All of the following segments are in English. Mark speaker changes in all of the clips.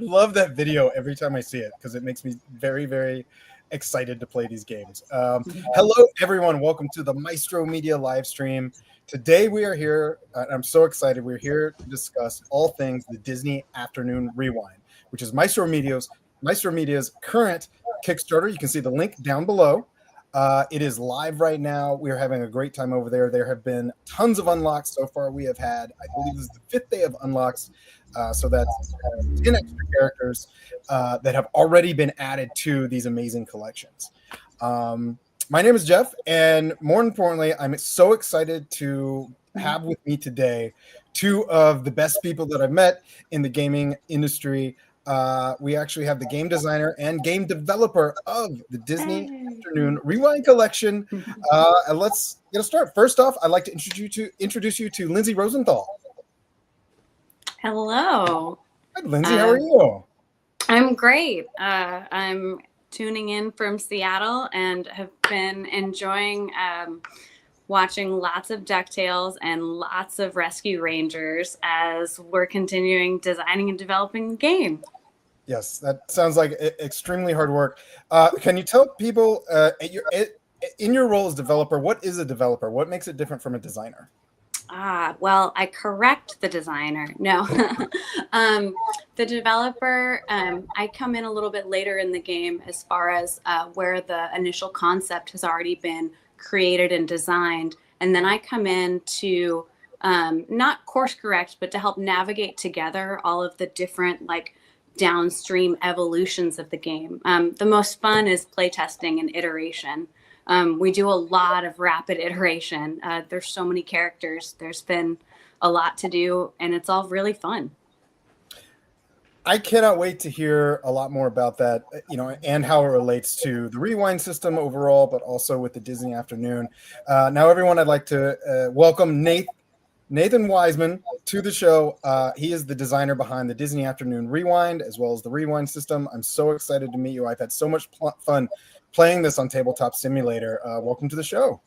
Speaker 1: love that video every time I see it because it makes me very, very excited to play these games. Hello, everyone. Welcome to the Maestro Media live stream. Today we are here. I'm so excited. We're here to discuss all things the Disney Afternoon Rewind, which is Maestro Media's current Kickstarter. You can see the link down below. It is live right now. We are having a great time over there. There have been tons of unlocks so far. We have had, I believe this is the 5th day of unlocks. So that's 10 extra characters that have already been added to these amazing collections. My name is Jeff, and more importantly, I'm so excited to have with me today two of the best people that I've met in the gaming industry. We actually have the game designer and game developer of the Disney Afternoon Rewind Collection. And let's get a start. First off, I'd like to introduce you to Lindsey Rosenthal.
Speaker 2: Hello.
Speaker 1: Hi, Lindsey, how are you?
Speaker 2: I'm great. I'm tuning in from Seattle and have been enjoying watching lots of DuckTales and lots of Rescue Rangers as we're continuing designing and developing the game.
Speaker 1: Yes, that sounds like extremely hard work. Can you tell people in your role as developer, what is a developer? What makes it different from a designer?
Speaker 2: Well, I correct the designer. No, the developer, I come in a little bit later in the game as far as where the initial concept has already been created and designed. And then I come in to not course correct, but to help navigate together all of the different downstream evolutions of the game. The most fun is playtesting and iteration. We do a lot of rapid iteration. There's so many characters. There's been a lot to do, and it's all really fun.
Speaker 1: I cannot wait to hear a lot more about that, and how it relates to the Rewind system overall, but also with the Disney Afternoon. Now, everyone, I'd like to welcome Nathan Weisman to the show. He is the designer behind the Disney Afternoon Rewind, as well as the Rewind system. I'm so excited to meet you. I've had so much fun playing this on Tabletop Simulator. Welcome to the show.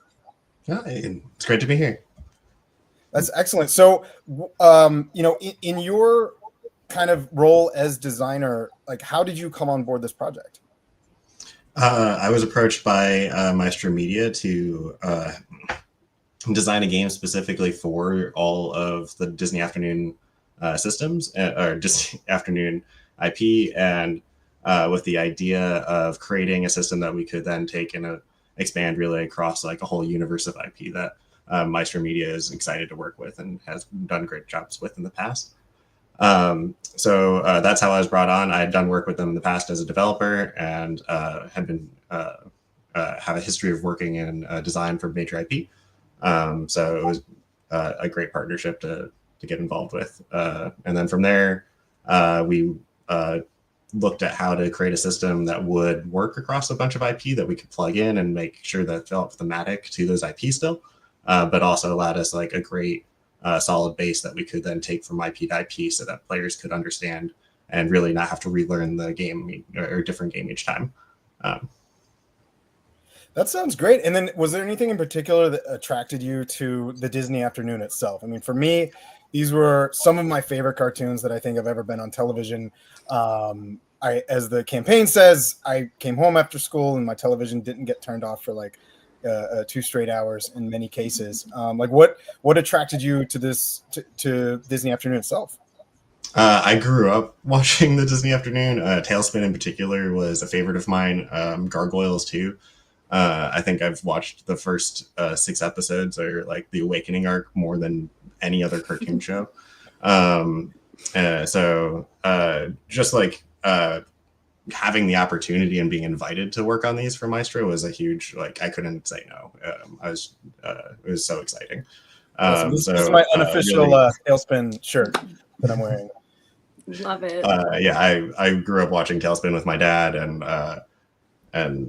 Speaker 3: Hi, it's great to be here.
Speaker 1: That's excellent. So, in your kind of role as designer, how did you come on board this project?
Speaker 3: I was approached by Maestro Media to design a game specifically for all of the Disney Afternoon systems, or Disney Afternoon IP, and with the idea of creating a system that we could then take and expand really across a whole universe of IP that Maestro Media is excited to work with and has done great jobs with in the past. So that's how I was brought on. I had done work with them in the past as a developer and had been have a history of working in design for major IP. So it was a great partnership to get involved with. And then from there, we looked at how to create a system that would work across a bunch of IP that we could plug in and make sure that it felt thematic to those IP still, but also allowed us a great solid base that we could then take from IP to IP so that players could understand and really not have to relearn the game or a different game each time.
Speaker 1: That sounds great. And then was there anything in particular that attracted you to the Disney Afternoon itself? I mean, for me, these were some of my favorite cartoons that I think have ever been on television. As the campaign says, I came home after school and my television didn't get turned off for 2 straight hours in many cases. What attracted you to this to Disney Afternoon itself?
Speaker 3: I grew up watching the Disney Afternoon. Tailspin in particular was a favorite of mine. Gargoyles too. I think I've watched the first 6 episodes or the Awakening arc more than any other cartoon show. So just having the opportunity and being invited to work on these for Maestro was a huge, I couldn't say no. It was so exciting.
Speaker 1: This is my unofficial Tailspin shirt that I'm wearing.
Speaker 2: Love it.
Speaker 3: I grew up watching Tailspin with my dad and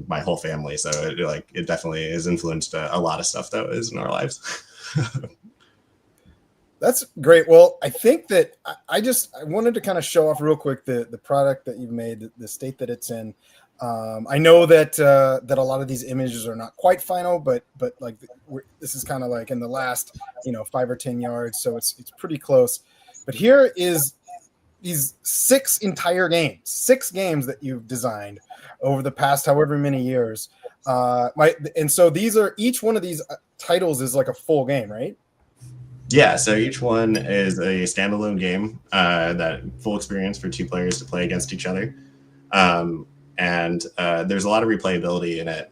Speaker 3: my whole family. So it definitely has influenced a lot of stuff that is in our lives.
Speaker 1: That's great. Well, I think that I wanted to kind of show off real quick the product that you've made, the state that it's in. I know that a lot of these images are not quite final, but this is kind of in the last 5 or 10 yards, so it's pretty close. But here is these 6 entire games, 6 games that you've designed over the past however many years. And so each one of these titles is like a full game, right?
Speaker 3: Yeah, so each one is a standalone game, that full experience for 2 players to play against each other. And there's a lot of replayability in it.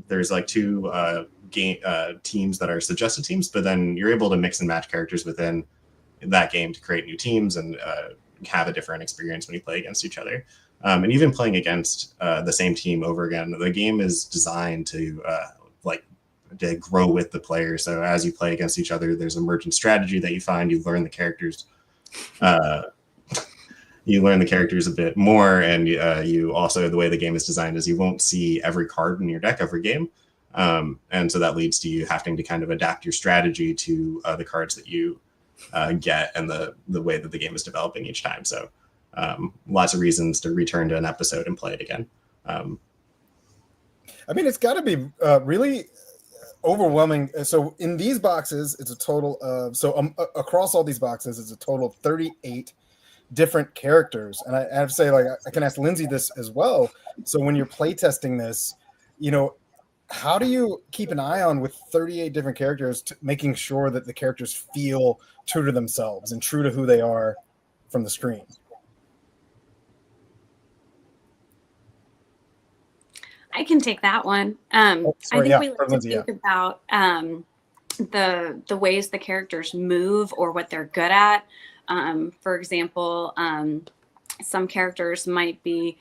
Speaker 3: There's like 2 game teams that are suggested teams, but then you're able to mix and match characters within that game to create new teams and have a different experience when you play against each other. And even playing against the same team over again, the game is designed to grow with the player. So as you play against each other, there's emergent strategy that you find. You learn the characters. You learn the characters a bit more, and you also, the way the game is designed is you won't see every card in your deck every game. And so that leads to you having to kind of adapt your strategy to the cards that you get and the way that the game is developing each time. So lots of reasons to return to an episode and play it again.
Speaker 1: I mean, it's got to be really overwhelming. So in these boxes, it's a total of, across all these boxes, it's a total of 38 different characters. And I have to say, like, I can ask Lindsey this as well. So when you're playtesting this, how do you keep an eye on with 38 different characters, making sure that the characters feel true to themselves and true to who they are from the screen?
Speaker 2: I can take that one. I think we like to think about the ways the characters move or what they're good at. For example, some characters might be,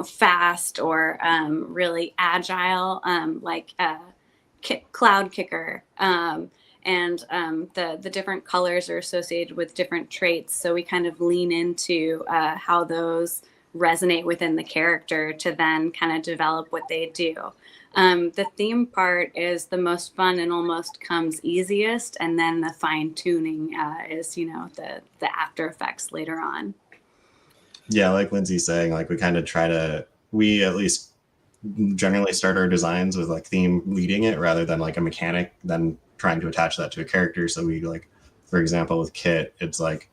Speaker 2: fast or really agile, like Cloud Kicker. And the different colors are associated with different traits. So we kind of lean into how those resonate within the character to then kind of develop what they do. The theme part is the most fun and almost comes easiest, and then the fine tuning is the after effects later on.
Speaker 3: Yeah, like Lindsey's saying, like we at least generally start our designs with like theme leading it rather than like a mechanic then trying to attach that to a character. So we, like, for example, with Kit, it's like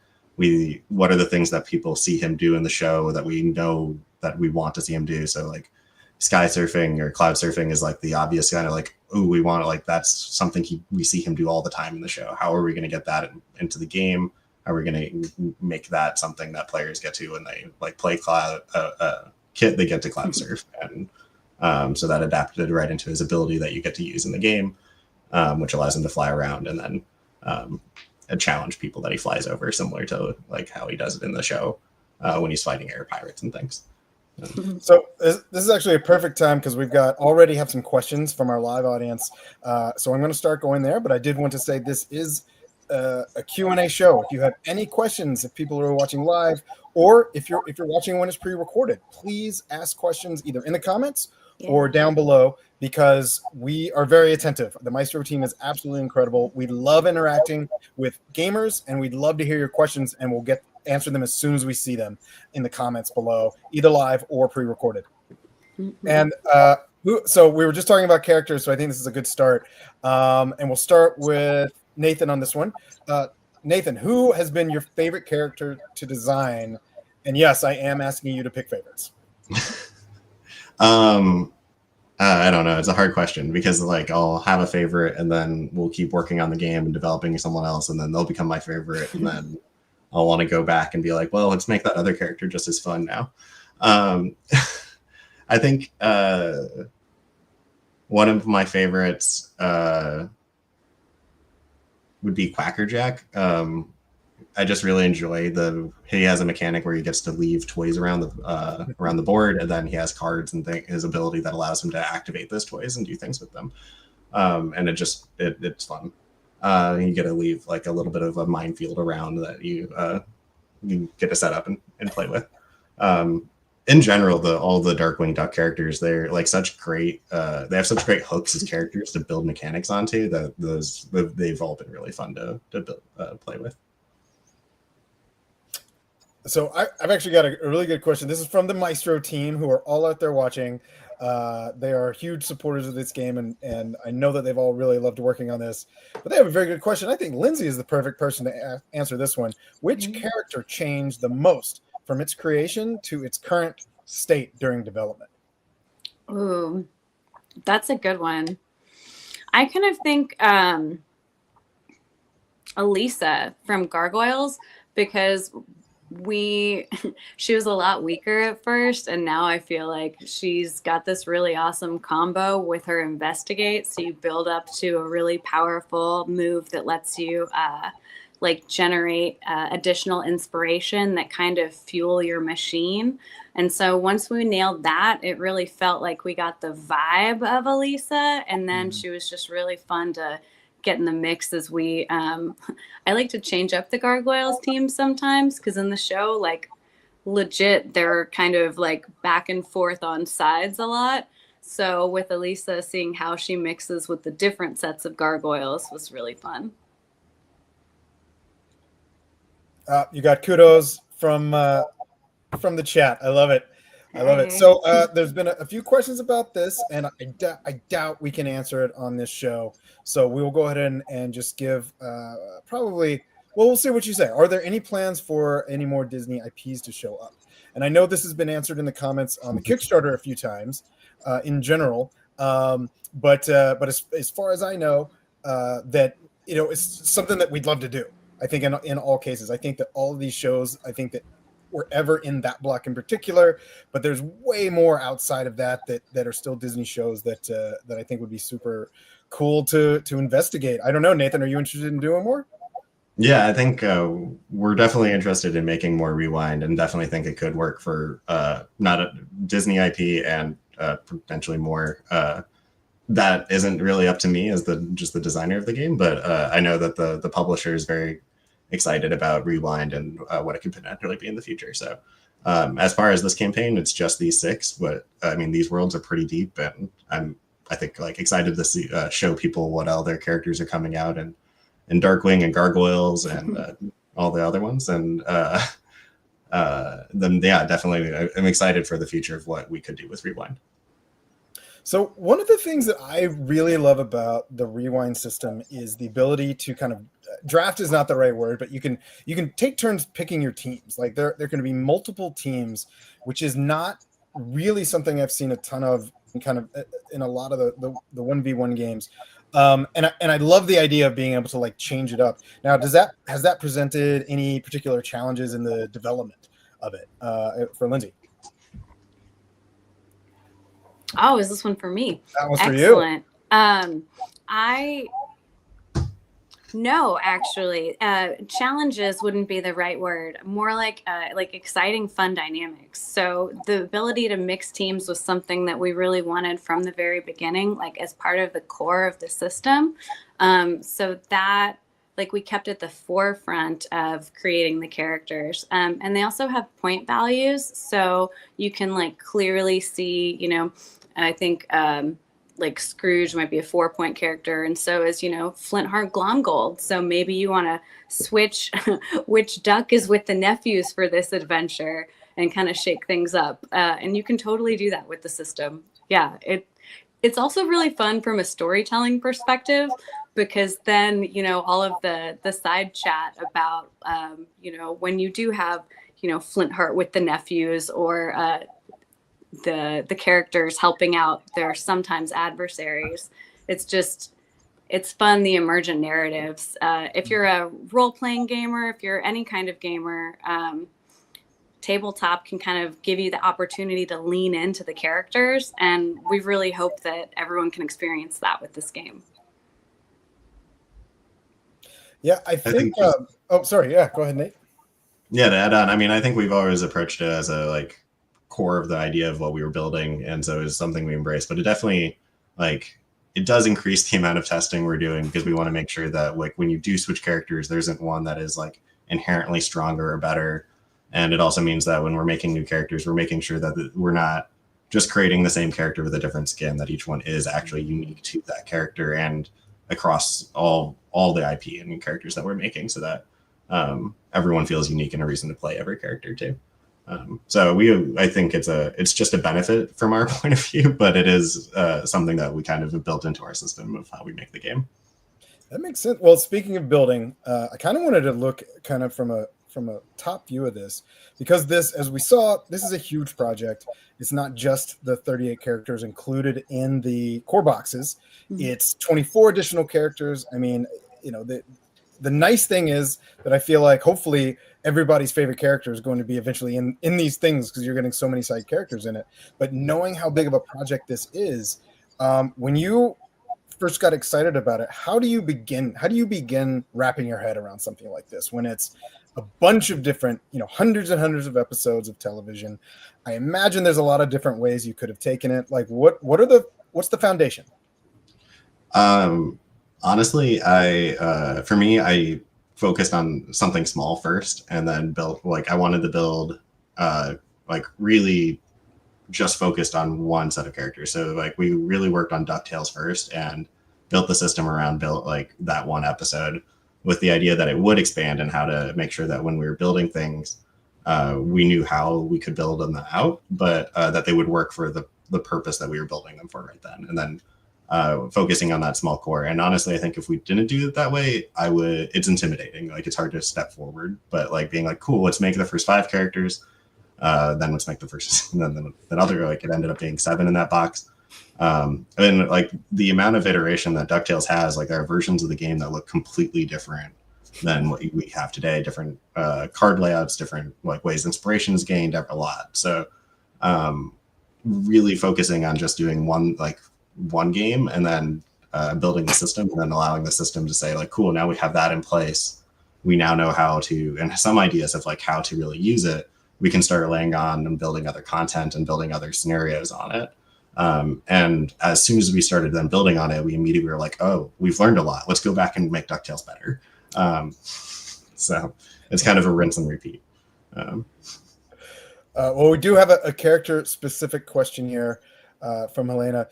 Speaker 3: what are the things that people see him do in the show that we know that we want to see him do? So like sky surfing or cloud surfing is like the obvious kind of like, oh, we want to, like, that's something we see him do all the time in the show. How are we going to get that into the game? How are we going to make that something that players get to when they like play Kit? They get to cloud surf, and so that adapted right into his ability that you get to use in the game, which allows him to fly around and then challenge people that he flies over, similar to like how he does it in the show when he's fighting air pirates and things.
Speaker 1: So this is actually a perfect time because we've already have some questions from our live audience. So I'm going to start going there, but I did want to say this is a Q&A show. If you have any questions, if people are watching live, or if you're watching when it's pre-recorded, please ask questions either in the comments or down below, because we are very attentive. The Maestro team is absolutely incredible. We love interacting with gamers, and we'd love to hear your questions, and we'll answer them as soon as we see them in the comments below, either live or pre-recorded. Mm-hmm. And so we were just talking about characters, so I think this is a good start. And we'll start with Nathan on this one. Nathan, who has been your favorite character to design? And yes, I am asking you to pick favorites.
Speaker 3: I don't know. It's a hard question because like I'll have a favorite and then we'll keep working on the game and developing someone else, and then they'll become my favorite, and then I'll want to go back and be like, well, let's make that other character just as fun now. I think one of my favorites would be Quackerjack. I just really enjoy he has a mechanic where he gets to leave toys around the board, and then he has cards and his ability that allows him to activate those toys and do things with them. And it's fun. You get to leave like a little bit of a minefield around that you get to set up and play with. In general, all the Darkwing Duck characters, they're like such great. They have such great hooks as characters to build mechanics onto. They've all been really fun to play with.
Speaker 1: So I've actually got a really good question. This is from the Maestro team, who are all out there watching. They are huge supporters of this game, and I know that they've all really loved working on this. But they have a very good question. I think Lindsey is the perfect person to answer this one. Which character changed the most from its creation to its current state during development?
Speaker 2: Ooh, that's a good one. I kind of think Elisa from Gargoyles, because she was a lot weaker at first, and now I feel like she's got this really awesome combo with her investigate. So you build up to a really powerful move that lets you like generate additional inspiration that kind of fuel your machine. And so once we nailed that, it really felt like we got the vibe of Elisa, and then she was just really fun to get in the mix as we I like to change up the Gargoyles team sometimes, because in the show, like, legit, they're kind of like back and forth on sides a lot. So with Elisa, seeing how she mixes with the different sets of Gargoyles was really fun.
Speaker 1: You got kudos from the chat. I love it. I love it. So there's been a few questions about this, and I doubt we can answer it on this show. So we will go ahead and just give probably, well, we'll see what you say. Are there any plans for any more Disney IPs to show up? And I know this has been answered in the comments on the Kickstarter a few times in general. But as far as I know, that, you know, it's something that we'd love to do. I think in all cases, I think that all of these shows, I think that we're ever in that block in particular, but there's way more outside of that are still Disney shows that I think would be super cool to investigate. I don't know, Nathan, are you interested in doing more?
Speaker 3: Yeah, I think we're definitely interested in making more Rewind, and definitely think it could work for not a Disney IP and potentially more. That isn't really up to me as just the designer of the game, but I know that the publisher is very excited about Rewind and what it could potentially be in the future. So as far as this campaign, it's just these 6, but I mean, these worlds are pretty deep, and I think like excited to see show people what all their characters are coming out, and Darkwing and Gargoyles and all the other ones. And then, yeah, definitely I'm excited for the future of what we could do with Rewind.
Speaker 1: So one of the things that I really love about the Rewind system is the ability to kind of draft is not the right word, but you can take turns picking your teams. Like there can be multiple teams, which is not really something I've seen a ton of in a lot of the 1v1 games. And I love the idea of being able to like change it up. Now, has that presented any particular challenges in the development of it for Lindsey?
Speaker 2: Oh, is this one for me?
Speaker 1: That was for
Speaker 2: you. No, actually, challenges wouldn't be the right word. More like exciting, fun dynamics. So the ability to mix teams was something that we really wanted from the very beginning, like as part of the core of the system. So that, like, we kept at the forefront of creating the characters. And they also have point values, so you can like clearly see, you know, I think like Scrooge might be a 4-point character, and so is, you know, Flintheart Glomgold. So maybe you want to switch which duck is with the nephews for this adventure and kind of shake things up. And you can totally do that with the system. Yeah, it's also really fun from a storytelling perspective, because then, you know, all of the side chat about, you know, when you do have, you know, Flintheart with the nephews, or the characters helping out their sometimes adversaries. It's fun, the emergent narratives. If you're a role-playing gamer, if you're any kind of gamer, tabletop can kind of give you the opportunity to lean into the characters, and we really hope that everyone can experience that with this game.
Speaker 1: Yeah, I think oh, sorry. Yeah, go ahead, Nate.
Speaker 3: Yeah, to add on, I mean, I think we've always approached it as a like core of the idea of what we were building, and so it's something we embrace. But it definitely, like, it does increase the amount of testing we're doing, because we want to make sure that, like, when you do switch characters, there isn't one that is like inherently stronger or better. And it also means that when we're making new characters, we're making sure that we're not just creating the same character with a different skin, that each one is actually unique to that character and across all the IP and new characters that we're making, so that everyone feels unique and a reason to play every character too. So I think it's just a benefit from our point of view, but it is something that we kind of have built into our system of how we make the game.
Speaker 1: That makes sense. Well, speaking of building, I kind of wanted to look kind of from from a top view of this, because this, as we saw, this is a huge project. It's not just the 38 characters included in the core boxes. It's 24 additional characters. I mean, the nice thing is that I feel like hopefully everybody's favorite character is going to be eventually in these things, because you're getting so many side characters in it. But knowing how big of a project this is, when you first got excited about it, how do you begin wrapping your head around something like this when it's a bunch of different, hundreds and hundreds of episodes of television? I imagine there's a lot of different ways you could have taken it. Like what's the foundation?
Speaker 3: Honestly, for me, I focused on something small first, and then built, I wanted to build, really just focused on one set of characters. So we really worked on DuckTales first and built the system around that one episode, with the idea that it would expand, and how to make sure that when we were building things, we knew how we could build them out, but that they would work for the purpose that we were building them for right then. And then focusing on that small core. And honestly, I think if we didn't do it that way, it's intimidating. It's hard to step forward, but being cool, let's make the first 5 characters. Then let's make the first, then other, it ended up being 7 in that box. And the amount of iteration that DuckTales has, there are versions of the game that look completely different than what we have today. Different card layouts, different ways inspiration is gained, a lot. So really focusing on just doing one game, and then building the system, and then allowing the system to say cool, now we have that in place. We now know how to, and some ideas of how to really use it. We can start laying on and building other content and building other scenarios on it. And as soon as we started then building on it, we immediately were oh, we've learned a lot. Let's go back and make DuckTales better. So it's kind of a rinse and repeat.
Speaker 1: Well, we do have a character specific question here from Helena.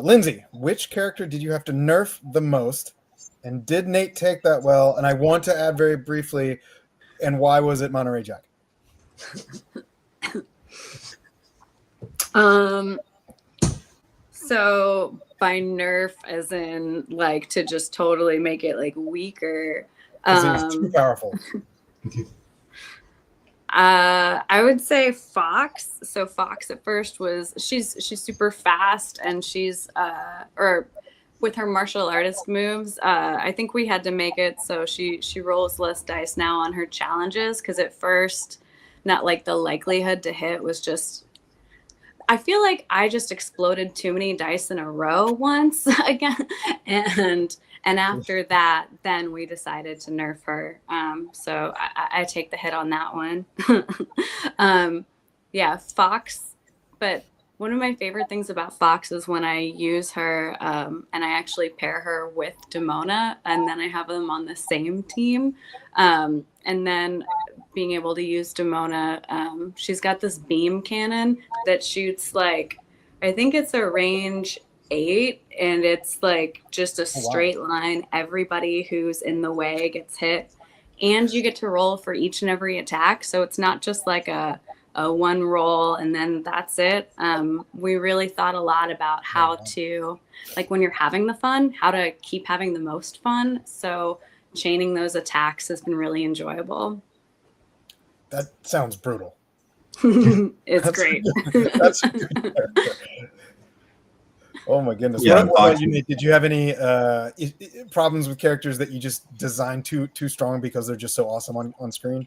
Speaker 1: Lindsey, which character did you have to nerf the most? And did Nate take that well? And I want to add very briefly, and why was it Monterey Jack?
Speaker 2: So by nerf, as in to just totally make it weaker.
Speaker 1: Because it was too powerful.
Speaker 2: I would say Fox. So Fox at first she's super fast, and she's with her martial artist moves. I think we had to make it so she rolls less dice now on her challenges, because at first, not the likelihood to hit was just. I feel like I just exploded too many dice in a row once again, and after that, then we decided to nerf her. So I take the hit on that one. Yeah, Fox. But one of my favorite things about Fox is when I use her and I actually pair her with Demona, and then I have them on the same team. And then being able to use Demona, she's got this beam cannon that shoots I think it's a range 8, and it's just a straight line. Everybody who's in the way gets hit, and you get to roll for each and every attack. So it's not just a one roll and then that's it. We really thought a lot about how to, when you're having the fun, how to keep having the most fun. So chaining those attacks has been really enjoyable.
Speaker 1: That sounds brutal.
Speaker 2: It's great.
Speaker 1: That's a good character. Oh my goodness!
Speaker 3: Yeah,
Speaker 1: what about you, Nate? Did you have any problems with characters that you just designed too strong because they're just so awesome on screen?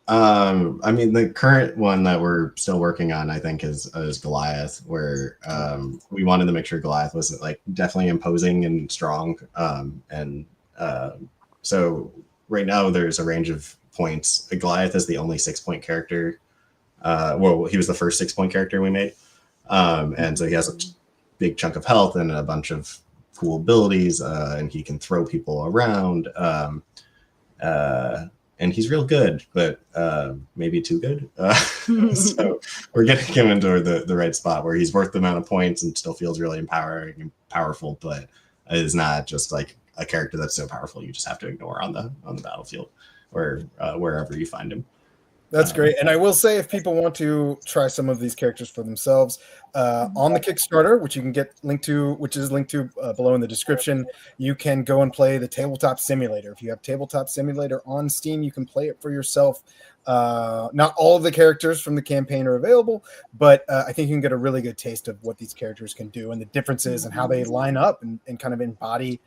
Speaker 3: I mean, the current one that we're still working on, I think, is Goliath, where we wanted to make sure Goliath was definitely imposing and strong. So right now there's a range of points. Goliath is the only 6-point character. Well, he was the first 6-point character we made, and so he has a big chunk of health and a bunch of cool abilities, and he can throw people around. And he's real good, but maybe too good. So we're getting him into the right spot where he's worth the amount of points and still feels really empowering and powerful, but is not just a character that's so powerful you just have to ignore on the battlefield or wherever you find him.
Speaker 1: That's great. And I will say, if people want to try some of these characters for themselves, on the Kickstarter, which you can get linked to, which is linked to below in the description, you can go and play the Tabletop Simulator. If you have Tabletop Simulator on Steam, you can play it for yourself. Not all of the characters from the campaign are available, but I think you can get a really good taste of what these characters can do and the differences and how they line up and kind of embody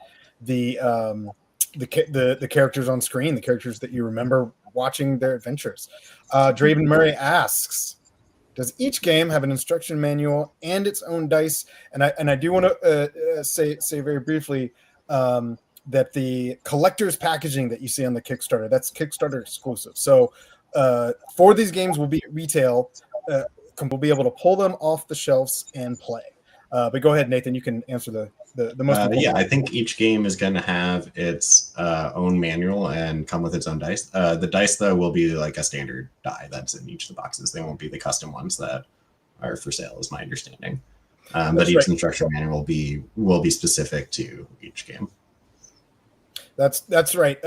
Speaker 1: the characters on screen, the characters that you remember watching their adventures. Draven Murray asks, does each game have an instruction manual and its own dice? And I do want to say very briefly that the collector's packaging that you see on the Kickstarter, that's Kickstarter exclusive. So for these games will be at retail, we'll be able to pull them off the shelves and play. But go ahead, Nathan, you can answer the most important.
Speaker 3: Yeah, I think each game is going to have its own manual and come with its own dice. The dice, though, will be like a standard die that's in each of the boxes. They won't be the custom ones that are for sale, is my understanding. But each instruction manual will be specific to each game.
Speaker 1: That's right.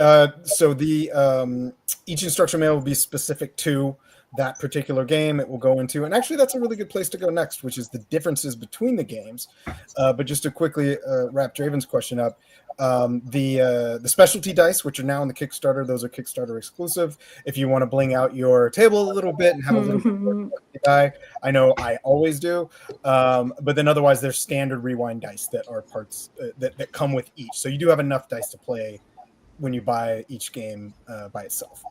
Speaker 1: So the each instruction manual will be specific to that particular game it will go into. And actually, that's a really good place to go next, which is the differences between the games. But just to quickly wrap Draven's question up, the specialty dice, which are now on the Kickstarter, those are Kickstarter exclusive. If you want to bling out your table a little bit and have a little bit die, I know I always do. But then otherwise, there's standard rewind dice that are parts that come with each. So you do have enough dice to play when you buy each game by itself.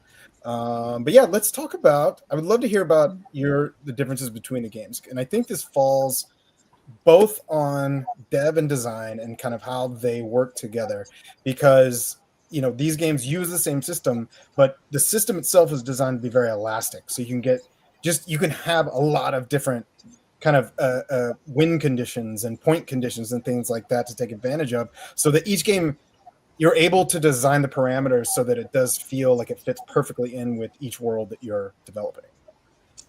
Speaker 1: But yeah, let's talk about, I would love to hear about the differences between the games. And I think this falls both on dev and design and kind of how they work together, because, you know, these games use the same system, but the system itself is designed to be very elastic. So you can have a lot of different kind of win conditions and point conditions and things like that to take advantage of, so that each game you're able to design the parameters so that it does feel like it fits perfectly in with each world that you're developing.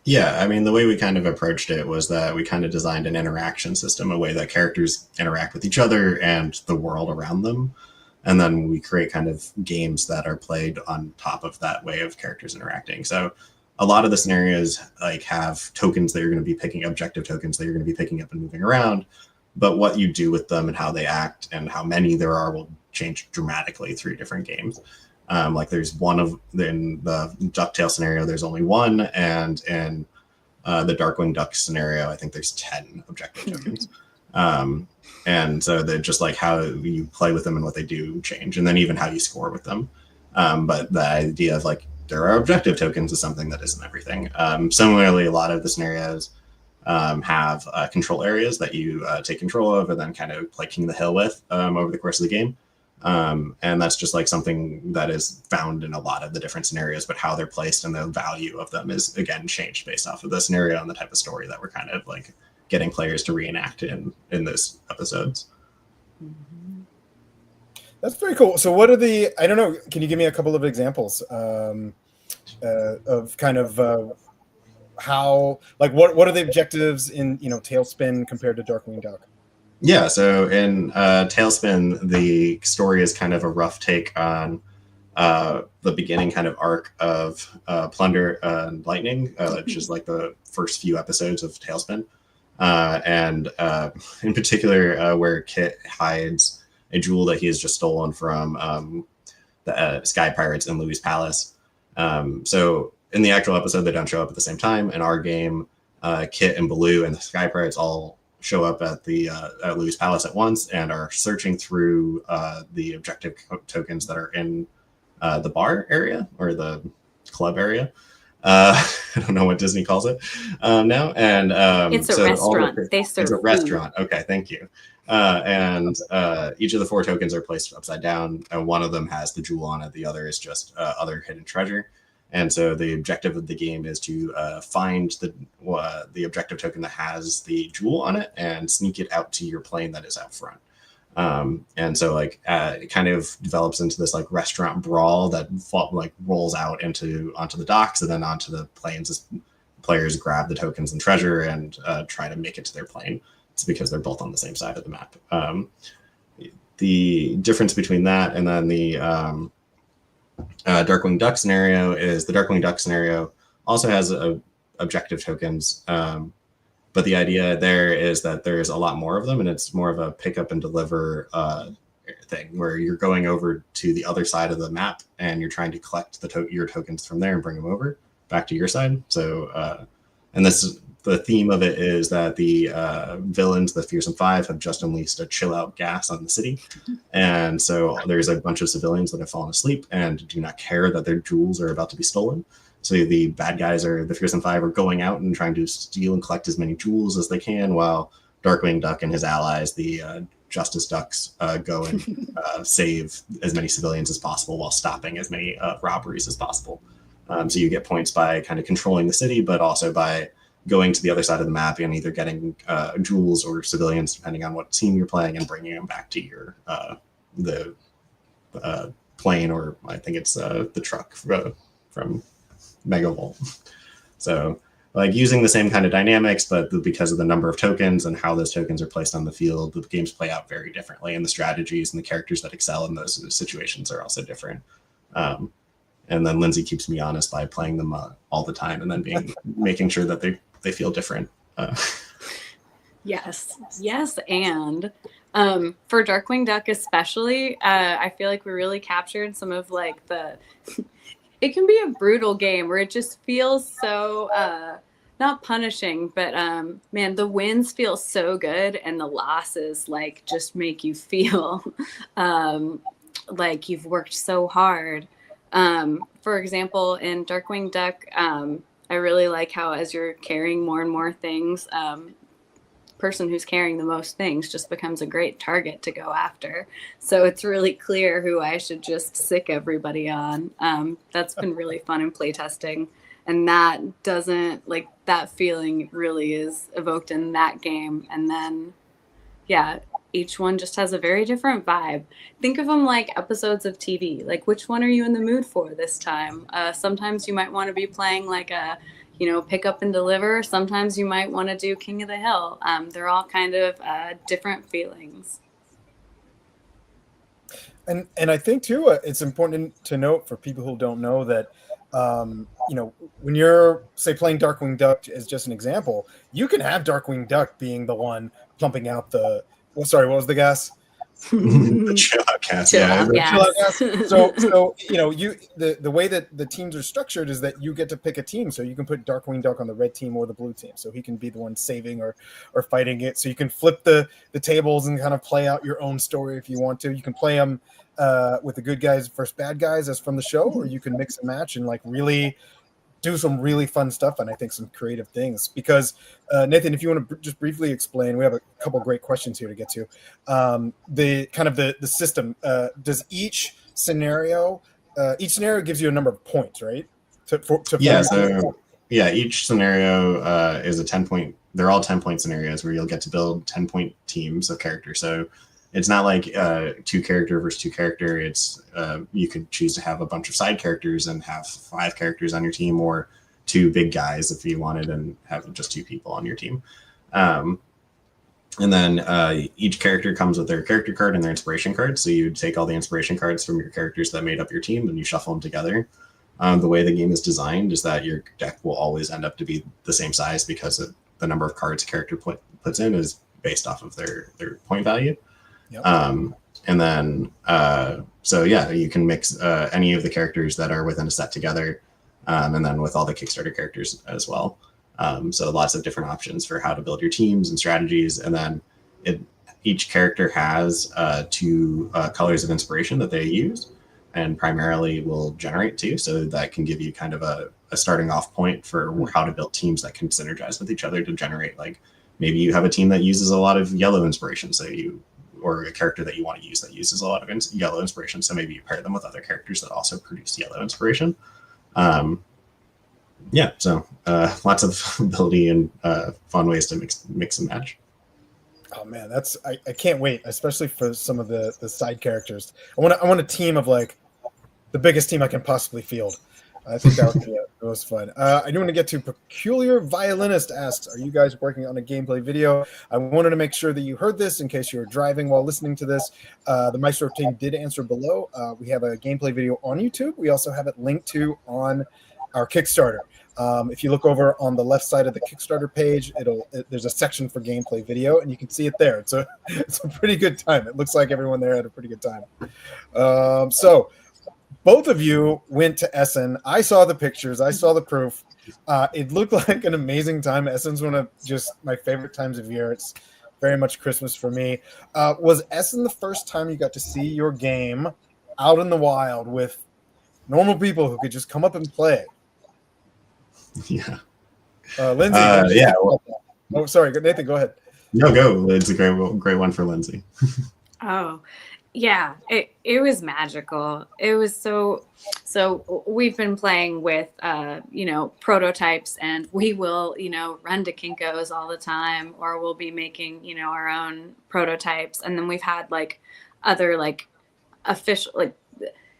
Speaker 3: Yeah, I mean, the way we kind of approached it was that we kind of designed an interaction system, a way that characters interact with each other and the world around them. And then we create kind of games that are played on top of that way of characters interacting. So a lot of the scenarios like have tokens that you're going to be picking, objective tokens that you're going to be picking up and moving around. But what you do with them and how they act and how many there are will change dramatically through different games. Like there's in the DuckTales scenario, there's only one, and in the Darkwing Duck scenario, I think there's 10 objective tokens. And so they're just like how you play with them and what they do change, and then even how you score with them. But the idea of like there are objective tokens is something that isn't everything. Similarly, a lot of the scenarios have control areas that you take control of and then kind of play King of the Hill with over the course of the game. And that's just like something that is found in a lot of the different scenarios, but how they're placed and the value of them is again changed based off of the scenario and the type of story that we're kind of like getting players to reenact in those episodes.
Speaker 1: That's very cool. So what are I don't know, can you give me a couple of examples of kind of how, like what are the objectives in, you know, Tailspin compared to Darkwing Duck?
Speaker 3: Yeah, so in Tailspin, the story is kind of a rough take on the beginning kind of arc of Plunder and Lightning, which is like the first few episodes of Tailspin. And in particular, where Kit hides a jewel that he has just stolen from the Sky Pirates in Louis' Palace. So in the actual episode, they don't show up at the same time. In our game, Kit and Baloo and the Sky Pirates all show up at the at Louis' Palace at once and are searching through the objective tokens that are in the bar area or the club area. I don't know what Disney calls it now. And
Speaker 2: it's a restaurant. They serve
Speaker 3: it's a
Speaker 2: food.
Speaker 3: restaurant. Okay, thank you. And each of the 4 tokens are placed upside down. And one of them has the jewel on it. The other is just other hidden treasure. And so the objective of the game is to find the objective token that has the jewel on it and sneak it out to your plane that is out front. And so like it kind of develops into this like restaurant brawl that like rolls out onto the docks and then onto the planes as players grab the tokens and treasure and try to make it to their plane. It's because they're both on the same side of the map. The difference between that and then the Darkwing Duck scenario is the Darkwing Duck scenario also has objective tokens, but the idea there is that there's a lot more of them, and it's more of a pick up and deliver thing where you're going over to the other side of the map and you're trying to collect your tokens from there and bring them over. back to your side. So, and the theme of it is that the villains, the Fearsome Five, have just unleashed a chill out gas on the city. And so there's a bunch of civilians that have fallen asleep and do not care that their jewels are about to be stolen. So the bad guys, or the Fearsome Five, are going out and trying to steal and collect as many jewels as they can, while Darkwing Duck and his allies, the Justice Ducks, go and save as many civilians as possible while stopping as many robberies as possible. So you get points by kind of controlling the city, but also by going to the other side of the map and either getting jewels or civilians, depending on what team you're playing, and bringing them back to your the plane, or I think it's the truck from Megavolt. So like using the same kind of dynamics, but because of the number of tokens and how those tokens are placed on the field, the games play out very differently, and the strategies and the characters that excel in those situations are also different. And then Lindsey keeps me honest by playing them all the time, and then making sure that they feel different.
Speaker 2: Yes. And for Darkwing Duck especially, I feel like we really captured some of like it can be a brutal game where it just feels so not punishing, but man, the wins feel so good, and the losses like just make you feel like you've worked so hard. For example, in Darkwing Duck, I really like how as you're carrying more and more things, person who's carrying the most things just becomes a great target to go after. So it's really clear who I should just sick everybody on. That's been really fun in playtesting. And that feeling really is evoked in that game. And then, yeah, each one just has a very different vibe. Think of them like episodes of TV. Like, which one are you in the mood for this time? Sometimes you might want to be playing like a, pick up and deliver. Sometimes you might want to do King of the Hill. They're all kind of different feelings.
Speaker 1: And I think too, it's important to note for people who don't know that, when you're say playing Darkwing Duck as just an example, you can have Darkwing Duck being the one pumping out what was the gas?
Speaker 3: The chill out gas.
Speaker 1: So the way that the teams are structured is that you get to pick a team, so you can put Darkwing Duck on the red team or the blue team, so he can be the one saving or fighting it. So you can flip the tables and kind of play out your own story if you want to. You can play them with the good guys versus bad guys as from the show, or you can mix and match and like really do some really fun stuff, and I think some creative things. Because Nathan, if you want to just briefly explain, we have a couple great questions here to get to. The kind of the system. Does each scenario gives you a number of points, right?
Speaker 3: Each scenario is a 10-point. They're all 10-point scenarios where you'll get to build 10-point teams of characters. So it's not like 2 character versus 2 character. It's you could choose to have a bunch of side characters and have 5 characters on your team, or 2 big guys if you wanted, and have just 2 people on your team. And then each character comes with their character card and their inspiration card. So you take all the inspiration cards from your characters that made up your team and you shuffle them together. The way the game is designed is that your deck will always end up to be the same size, because the number of cards a character puts in is based off of their point value.
Speaker 1: Yep.
Speaker 3: And then, you can mix any of the characters that are within a set together, and then with all the Kickstarter characters as well. So lots of different options for how to build your teams and strategies. And then each character has 2 colors of inspiration that they use, and primarily will generate 2. So that can give you kind of a starting off point for how to build teams that can synergize with each other to generate, like, maybe you have a team that uses a lot of yellow inspiration. Or a character that you want to use that uses a lot of yellow inspiration. So maybe you pair them with other characters that also produce yellow inspiration. So lots of ability and fun ways to mix and match.
Speaker 1: Oh man, I can't wait, especially for some of the side characters. I want a team of like the biggest team I can possibly field. I think that would be the most fun. I do want to get to Peculiar Violinist asks, are you guys working on a gameplay video? I wanted to make sure that you heard this in case you're driving while listening to this. The Maestro team did answer below. We have a gameplay video on YouTube. We also have it linked to on our Kickstarter. If you look over on the left side of the Kickstarter page, there's a section for gameplay video, and you can see it there. It's a pretty good time. It looks like everyone there had a pretty good time. both of you went to Essen. I saw the pictures. I saw the proof. It looked like an amazing time. Essen's one of just my favorite times of year. It's very much Christmas for me. Was Essen the first time you got to see your game out in the wild with normal people who could just come up and play?
Speaker 3: Yeah.
Speaker 1: Lindsey.
Speaker 3: Yeah.
Speaker 1: Oh, sorry, Nathan. Go ahead.
Speaker 3: No, go. It's a great one for Lindsey.
Speaker 2: Oh, yeah, it was magical. It was so we've been playing with prototypes, and we will run to Kinko's all the time, or we'll be making our own prototypes, and then we've had like other like official like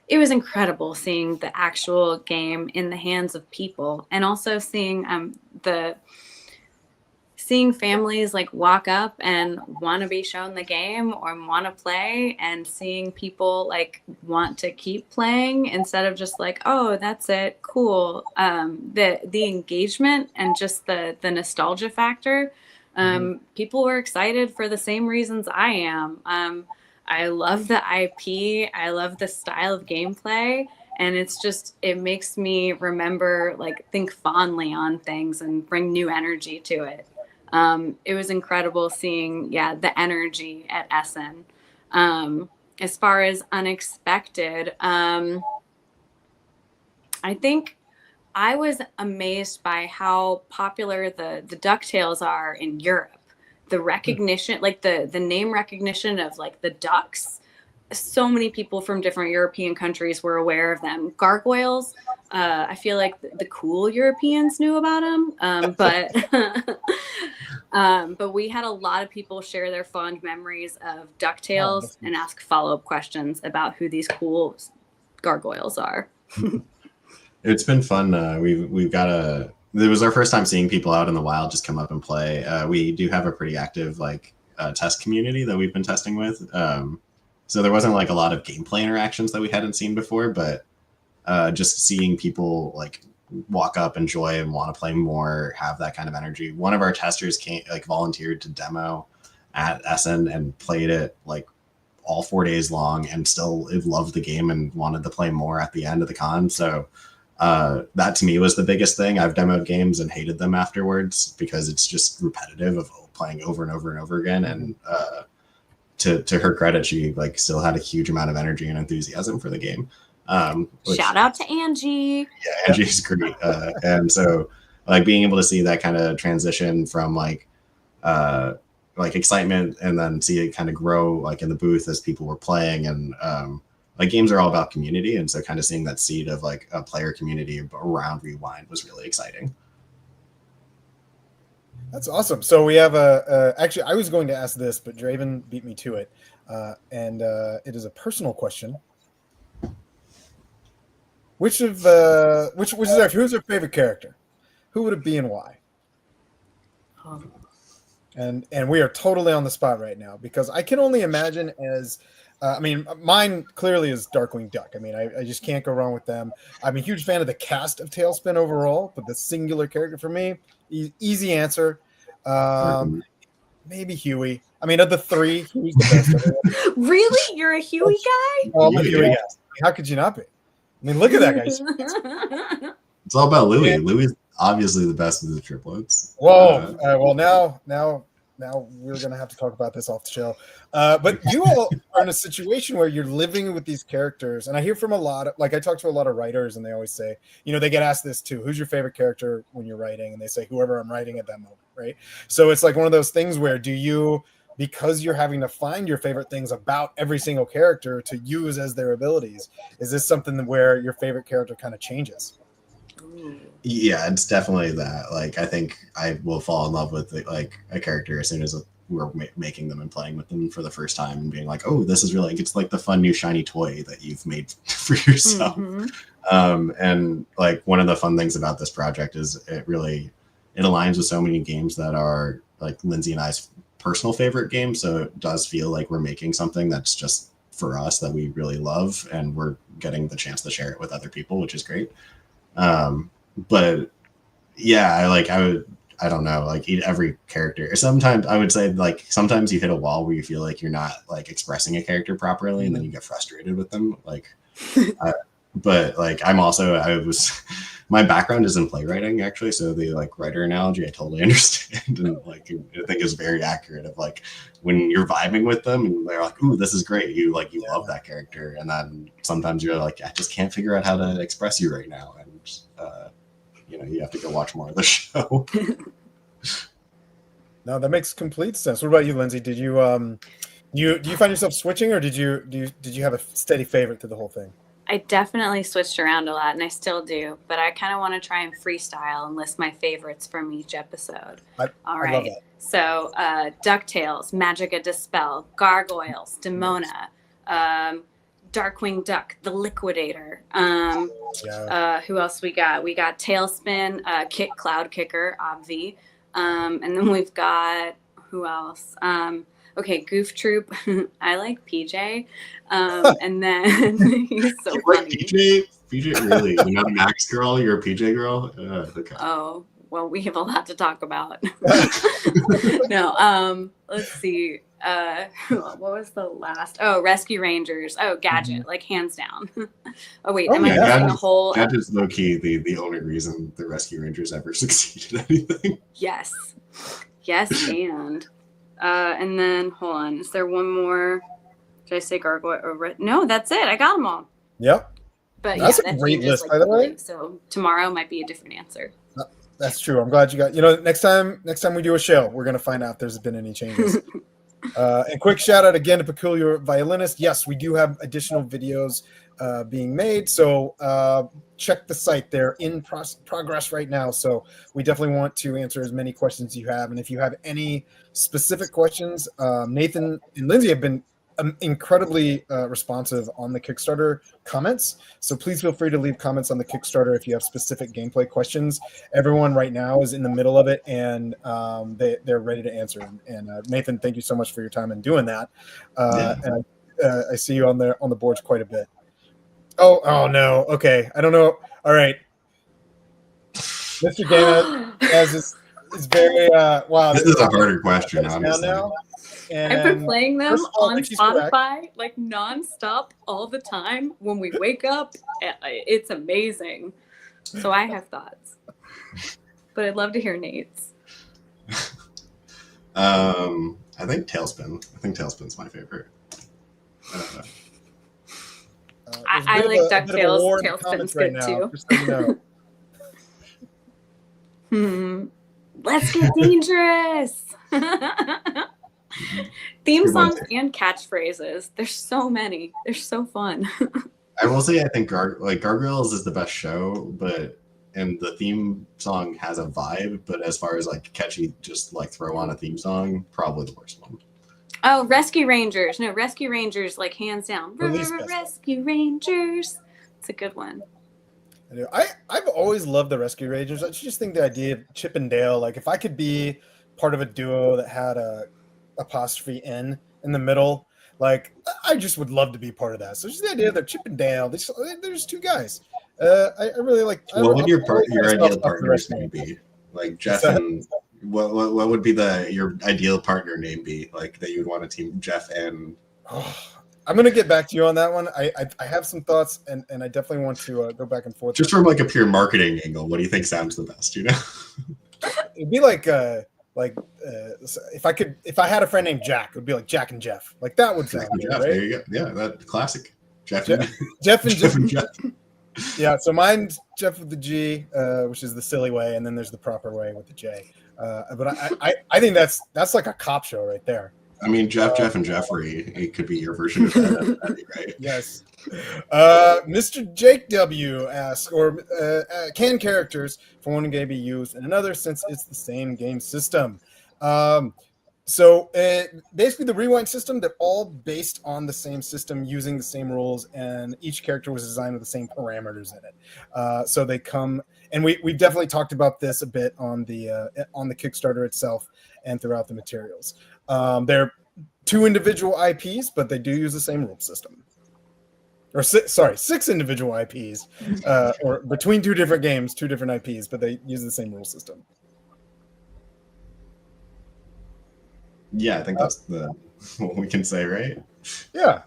Speaker 2: it was incredible seeing the actual game in the hands of people, and also seeing seeing families like walk up and want to be shown the game or want to play, and seeing people like want to keep playing instead of just like, oh, that's it, cool. The engagement and just the nostalgia factor. People were excited for the same reasons I am. I love the IP. I love the style of gameplay. And it makes me remember, like, think fondly on things and bring new energy to it. It was incredible seeing, the energy at Essen. As far as unexpected, I think I was amazed by how popular the DuckTales are in Europe. The recognition, like the name recognition of like the ducks. So many people from different European countries were aware of them. Gargoyles, I feel like the cool Europeans knew about them, but we had a lot of people share their fond memories of DuckTales and ask follow-up questions about who these cool gargoyles are.
Speaker 3: It's been fun. It was our first time seeing people out in the wild just come up and play. We do have a pretty active test community that we've been testing with. So there wasn't like a lot of gameplay interactions that we hadn't seen before, but just seeing people like walk up, enjoy, and want to play more, have that kind of energy. One of our testers volunteered to demo at Essen and played it like all 4 days long, and still loved the game and wanted to play more at the end of the con. So that to me was the biggest thing. I've demoed games and hated them afterwards because it's just repetitive of playing over and over and over again. And to her credit, she still had a huge amount of energy and enthusiasm for the game.
Speaker 2: Shout out to Angie.
Speaker 3: Yeah, Angie's great. And so being able to see that kind of transition from excitement, and then see it kind of grow in the booth as people were playing. And games are all about community, and so kind of seeing that seed of a player community around Rewind was really exciting.
Speaker 1: That's awesome. So we have actually, I was going to ask this, but Draven beat me to it. And it is a personal question. Who's your favorite character? Who would it be and why? And we are totally on the spot right now, because I can only imagine as mine clearly is Darkwing Duck. I just can't go wrong with them. I'm a huge fan of the cast of Tailspin overall, but the singular character for me, easy answer. Maybe Huey. Of the three, Huey's the best.
Speaker 2: Really? You're a Huey guy?
Speaker 1: Oh, I'm a Huey guy. How could you not be? Look at that guy.
Speaker 3: It's all about Louis. Louis obviously the best of the triplets.
Speaker 1: Whoa. Well, now we're going to have to talk about this off the show. But you all are in a situation where you're living with these characters. And I hear from I talk to a lot of writers, and they always say, they get asked this too. Who's your favorite character when you're writing? And they say, whoever I'm writing at that moment, right? So it's one of those things where because you're having to find your favorite things about every single character to use as their abilities, is this something where your favorite character kind of changes?
Speaker 3: Yeah, it's definitely that. I think I will fall in love with a character as soon as we're making them and playing with them for the first time, and being like, oh, this is really it's the fun new shiny toy that you've made for yourself. And one of the fun things about this project is it aligns with so many games that are Lindsey and I's personal favorite games. So it does feel like we're making something that's just for us, that we really love, and we're getting the chance to share it with other people, which is great. But yeah, I don't know, eat every character. Sometimes I would say sometimes you hit a wall where you feel like you're not expressing a character properly, and then you get frustrated with them. but like I was my background is in playwriting actually, so the like writer analogy I totally understand, and like I think is very accurate of like when you're vibing with them and they're like, ooh, this is great, you love that character, and then sometimes you're like, I just can't figure out how to express you right now, and you have to go watch more of the show.
Speaker 1: No, that makes complete sense. What about you, Lindsey? Did you do you find yourself switching, or did you have a steady favorite through the whole thing?
Speaker 2: I definitely switched around a lot, and I still do, but I kind of want to try and freestyle and list my favorites from each episode. All right.
Speaker 1: I love that.
Speaker 2: So, DuckTales, Magica Dispel, Gargoyles, Demona, Darkwing Duck, The Liquidator. Who else we got? We got Tailspin, Cloud Kicker, Obvi. And then we've got, who else? Okay, Goof Troop. I like PJ. And then he's so
Speaker 3: you
Speaker 2: funny.
Speaker 3: Like PJ, really? You're not a Max girl, you're a PJ girl? Okay.
Speaker 2: Oh, well, we have a lot to talk about. No, let's see. What was the last? Oh, Rescue Rangers. Oh, Gadget, like hands down. Oh wait, am I missing a whole?
Speaker 3: Gadget's low key the only reason the Rescue Rangers ever succeeded at anything.
Speaker 2: Yes, and then hold on. Is there one more? Did I say Gargoyle or no? That's it. I got them all.
Speaker 1: Yep.
Speaker 2: But
Speaker 1: that's
Speaker 2: a
Speaker 1: great list, by the way.
Speaker 2: So tomorrow might be a different answer.
Speaker 1: That's true. I'm glad you got. Next time we do a show, we're gonna find out if there's been any changes. And quick shout out again to Peculiar Violinist. Yes, we do have additional videos being made. So check the site. They're in progress right now. So we definitely want to answer as many questions as you have. And if you have any specific questions, Nathan and Lindsey have been incredibly responsive on the Kickstarter comments. So please feel free to leave comments on the Kickstarter if you have specific gameplay questions. Everyone right now is in the middle of it, and they're ready to answer. And Nathan, thank you so much for your time in doing that. And I see you on the boards quite a bit. Oh no. Okay. I don't know. All right. Mr. Dana is very wow.
Speaker 3: This is a harder question, honestly.
Speaker 1: And
Speaker 2: I've been playing them
Speaker 1: all,
Speaker 2: on Spotify like nonstop all the time. When we wake up, it's amazing. So I have thoughts, but I'd love to hear Nate's.
Speaker 3: I think Tailspin. I think Tailspin's my favorite.
Speaker 2: I like DuckTales. Tailspin's good too.
Speaker 1: Just so you know.
Speaker 2: Let's get dangerous. Theme songs and catchphrases. There's so many. They're so fun.
Speaker 3: I will say I think Gargoyles is the best show, and the theme song has a vibe, but as far as like catchy, just like throw on a theme song, probably the worst one.
Speaker 2: Oh, Rescue Rangers. No, Rescue Rangers, like hands down. Rescue Rangers. It's a good one.
Speaker 1: I've always loved the Rescue Rangers. I just think the idea of Chip and Dale, like if I could be part of a duo that had a apostrophe N in the middle, like I just would love to be part of that. So just the idea that Chip and Dale, there's two guys. I really like.
Speaker 3: What would your ideal partner's name be? Like Jeff and what would be your ideal partner name be? Like that you would want to team Jeff and.
Speaker 1: I'm gonna get back to you on that one. I have some thoughts, and I definitely want to go back and forth.
Speaker 3: Just from like a pure marketing angle, what do you think sounds the best?
Speaker 1: It'd be like if I had a friend named Jack, it would be like Jack and Jeff. Like that would sound good, right?
Speaker 3: There you go. Yeah, that classic. Jeff and
Speaker 1: Jeff. Yeah, so mine's Jeff with the G, which is the silly way, and then there's the proper way with the J. But I think that's like a cop show right there.
Speaker 3: I mean, Jeff and Jeffrey, it could be your version of that, right?
Speaker 1: Yes. Mr. Jake W. asks, can characters for one game be used in another since it's the same game system? So basically the Rewind system, they're all based on the same system using the same rules, and each character was designed with the same parameters in it. So they come, and we've definitely talked about this a bit on the Kickstarter itself and throughout the materials. They're two individual IPs, but they do use the same rule system. Or six individual IPs, or between two different games, two different IPs, but they use the same rule system.
Speaker 3: Yeah, I think that's what we can say, right?
Speaker 1: Yeah,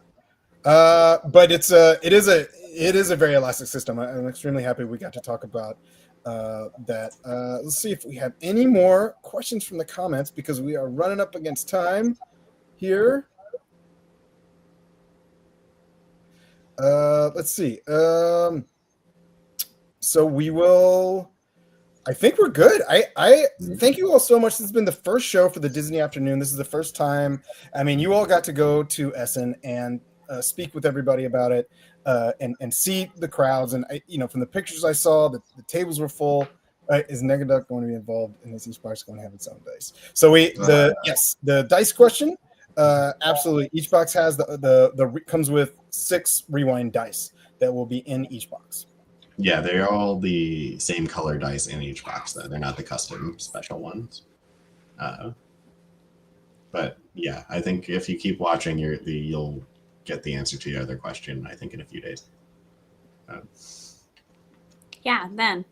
Speaker 1: but it is a It is a very elastic system. I'm extremely happy we got to talk about that. Let's see if we have any more questions from the comments because we are running up against time here. Let's see. So we will. I think we're good. I thank you all so much. This has been the first show for the Disney Afternoon. This is the first time. I mean, you all got to go to Essen and speak with everybody about it and see the crowds. And from the pictures I saw, the tables were full. Is Negaduck going to be involved in this? Each box going to have its own dice. So the dice question. Absolutely. Each box has comes with 6 rewind dice that will be in each box.
Speaker 3: Yeah, they're all the same color dice in each box, though. They're not the custom special ones. But yeah, I think if you keep watching, you'll get the answer to your other question, I think, in a few days.
Speaker 2: Yeah, then.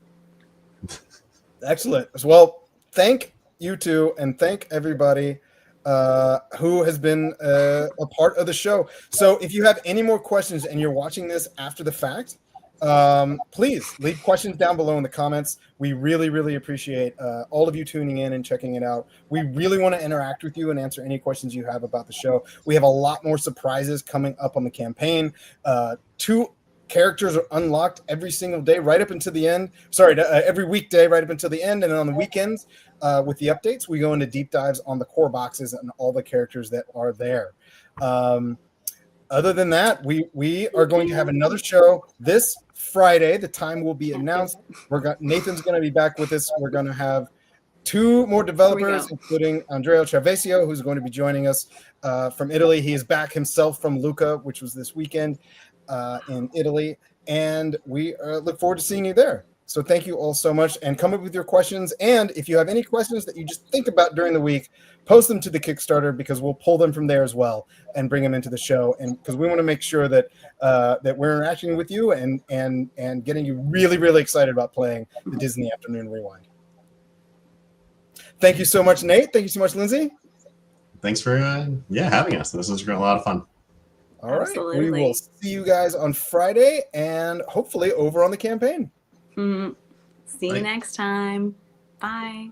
Speaker 1: Excellent. Well, thank you two, and thank everybody who has been a part of the show. So if you have any more questions and you're watching this after the fact, please leave questions down below in the comments. We really, really appreciate all of you tuning in and checking it out. We really want to interact with you and answer any questions you have about the show. We have a lot more surprises coming up on the campaign. 2 characters are unlocked every single day right up until the end. Every weekday right up until the end. And then on the weekends with the updates, we go into deep dives on the core boxes and all the characters that are there. Other than that, we are going to have another show this Friday. The time will be announced. Nathan's going to be back with us. We're going to have 2 more developers, including Andrea Travesio, who's going to be joining us from Italy. He is back himself from Lucca, which was this weekend in Italy. And we look forward to seeing you there. So thank you all so much, and come up with your questions. And if you have any questions that you just think about during the week, post them to the Kickstarter because we'll pull them from there as well and bring them into the show. And because we want to make sure that that we're interacting with you and getting you really, really excited about playing the Disney Afternoon Rewind. Thank you so much, Nate. Thank you so much, Lindsay.
Speaker 3: Thanks for having us. This was a lot of fun.
Speaker 1: All right. We will see you guys on Friday and hopefully over on the campaign.
Speaker 2: See you next time. Bye.